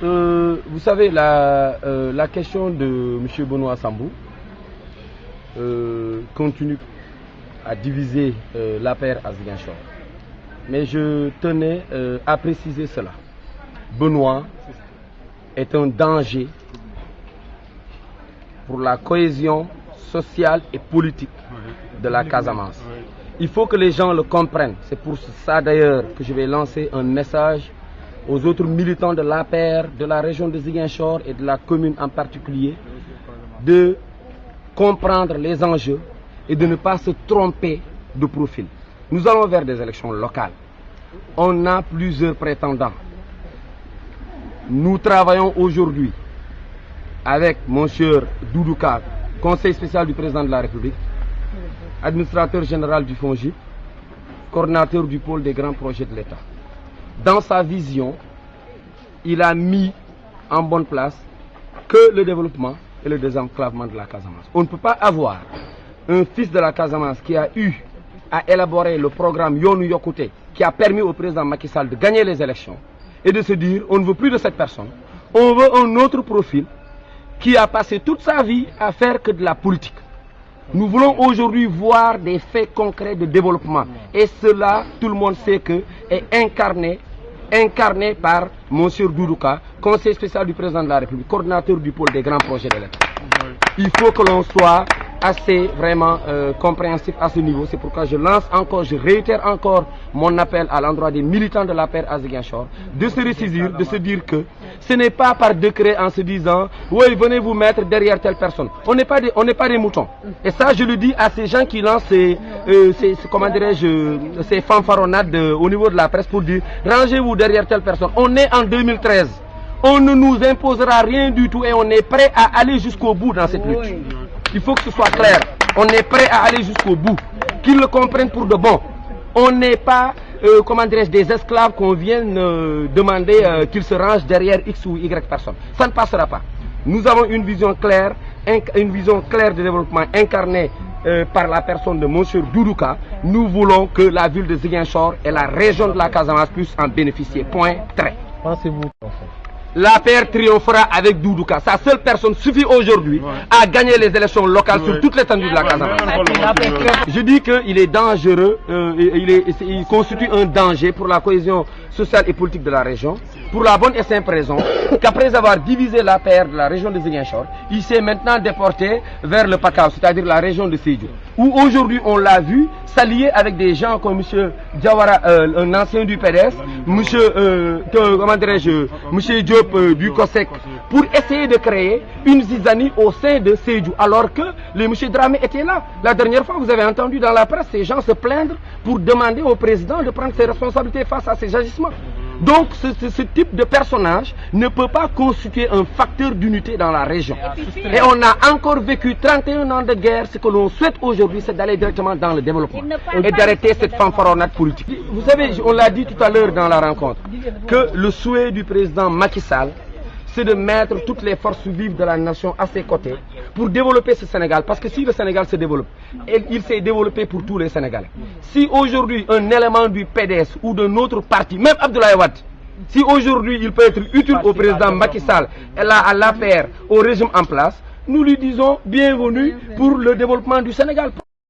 Vous savez, la question de M. Benoît Sambou continue à diviser l'APR à Ziguinchor. Mais je tenais à préciser cela. Benoît est un danger pour la cohésion sociale et politique de la Casamance. Il faut que les gens le comprennent. C'est pour ça d'ailleurs que je vais lancer un message aux autres militants de l'APR, de la région de Ziguinchor et de la commune en particulier, de comprendre les enjeux et de ne pas se tromper de profil. Nous allons vers des élections locales. On a plusieurs prétendants. Nous travaillons aujourd'hui avec M. Doudouka, conseiller spécial du président de la République, administrateur général du FONGIP, coordinateur du pôle des grands projets de l'État. Dans sa vision, il a mis en bonne place que le développement et le désenclavement de la Casamance. On ne peut pas avoir un fils de la Casamance qui a eu à élaborer le programme Yonou Yokouté, qui a permis au président Macky Sall de gagner les élections, et de se dire on ne veut plus de cette personne, on veut un autre profil qui a passé toute sa vie à faire que de la politique. Nous voulons aujourd'hui voir des faits concrets de développement. Et cela, tout le monde sait que est incarné par M. Doudouka, conseiller spécial du président de la République, coordinateur du pôle des grands projets de l'État. Il faut que l'on soit assez vraiment compréhensif à ce niveau. C'est pourquoi je réitère encore mon appel à l'endroit des militants de l'APR à Ziguinchor de se ressaisir, de se dire que ce n'est pas par décret en se disant oui, venez vous mettre derrière telle personne. On n'est pas des moutons. Et ça, je le dis à ces gens qui lancent ces fanfaronnades au niveau de la presse pour dire rangez-vous derrière telle personne. On est en 2013. On ne nous imposera rien du tout et on est prêt à aller jusqu'au bout dans cette lutte. Il faut que ce soit clair. On est prêt à aller jusqu'au bout. Qu'ils le comprennent pour de bon. On n'est pas, des esclaves qu'on vienne demander qu'ils se rangent derrière X ou Y personne. Ça ne passera pas. Nous avons une vision claire de développement incarnée par la personne de M. Doudouka. Nous voulons que la ville de Ziguinchor et la région de la Casamance puissent en bénéficier. Point, trait. Pensez-vous L'APR triomphera avec Doudouka. Sa seule personne suffit aujourd'hui à gagner les élections locales sur toute l'étendue de la Casamance. Je dis qu'il est dangereux, il constitue un danger pour la cohésion sociale et politique de la région, pour la bonne et simple raison qu'après avoir divisé l'APR de la région de Ziguinchor, il s'est maintenant déporté vers le Pakao, c'est-à-dire la région de Sédhiou, où aujourd'hui on l'a vu s'allier avec des gens comme M. Diawara, un ancien du PDS, M. Diop du COSEC, pour essayer de créer une zizanie au sein de Sédhiou, alors que le M. Dramé était là. La dernière fois, vous avez entendu dans la presse ces gens se plaindre pour demander au président de prendre ses responsabilités face à ces agissements. Donc ce type de personnage ne peut pas constituer un facteur d'unité dans la région. Et on a encore vécu 31 ans de guerre. Ce que l'on souhaite aujourd'hui, c'est d'aller directement dans le développement et d'arrêter cette fanfaronnade politique. Vous savez, on l'a dit tout à l'heure dans la rencontre, que le souhait du président Macky Sall, c'est de mettre toutes les forces vives de la nation à ses côtés pour développer ce Sénégal. Parce que si le Sénégal se développe, il s'est développé pour tous les Sénégalais. Si aujourd'hui un élément du PDS ou de notre parti, même Abdoulaye Wade, si aujourd'hui il peut être utile au président Macky Sall, à l'APR, au régime en place, nous lui disons bienvenue pour le développement du Sénégal.